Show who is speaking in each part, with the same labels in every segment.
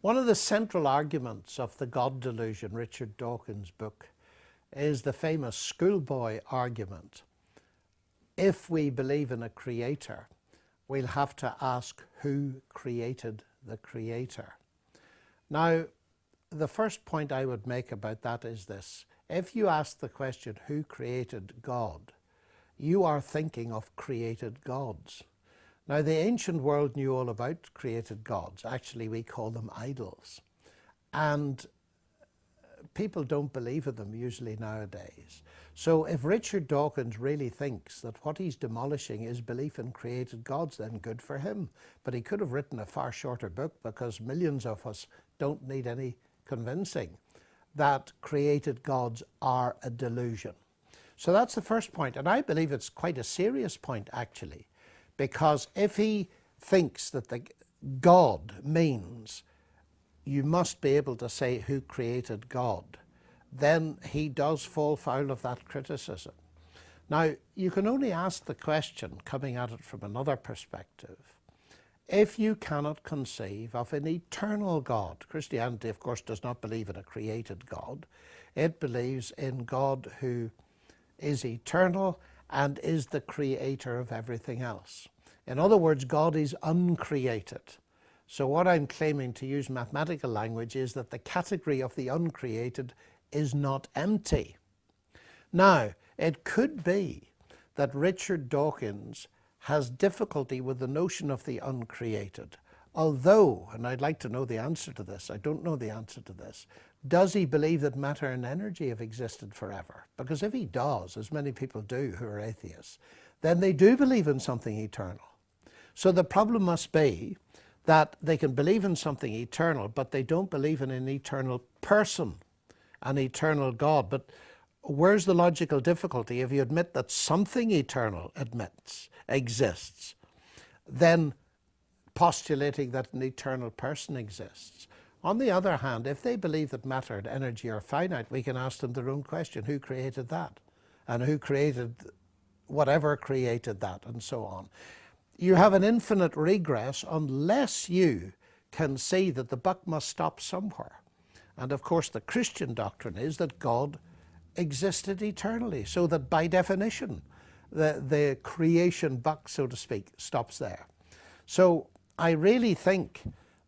Speaker 1: One of the central arguments of the God delusion, Richard Dawkins' book, is the famous schoolboy argument. If we believe in a creator, we'll have to ask who created the creator. Now, the first point I would make about that is this. If you ask the question, who created God, you are thinking of created gods. Now, the ancient world knew all about created gods. Actually, we call them idols. And people don't believe in them usually nowadays. So if Richard Dawkins really thinks that what he's demolishing is belief in created gods, then good for him. But he could have written a far shorter book, because millions of us don't need any convincing that created gods are a delusion. So that's the first point. And I believe it's quite a serious point, actually. Because if he thinks that the God means you must be able to say who created God, then he does fall foul of that criticism. Now, you can only ask the question, coming at it from another perspective, if you cannot conceive of an eternal God. Christianity, of course, does not believe in a created God. It believes in God who is eternal and is the creator of everything else. In other words, God is uncreated. So what I'm claiming, to use mathematical language, is that the category of the uncreated is not empty. Now, it could be that Richard Dawkins has difficulty with the notion of the uncreated. Although, and I'd like to know the answer to this, I don't know the answer to this, does he believe that matter and energy have existed forever? Because if he does, as many people do who are atheists, then they do believe in something eternal. So the problem must be that they can believe in something eternal, but they don't believe in an eternal person, an eternal God. But where's the logical difficulty? If you admit that something eternal exists, then postulating that an eternal person exists. On the other hand, if they believe that matter and energy are finite, we can ask them their own question: who created that? And who created whatever created that, and so on. You have an infinite regress unless you can see that the buck must stop somewhere. And of course, the Christian doctrine is that God existed eternally, so that by definition, the creation buck, so to speak, stops there. So I really think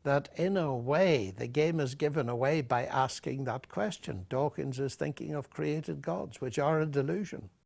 Speaker 1: that in a way the game is given away by asking that question. Dawkins is thinking of created gods, which are a delusion.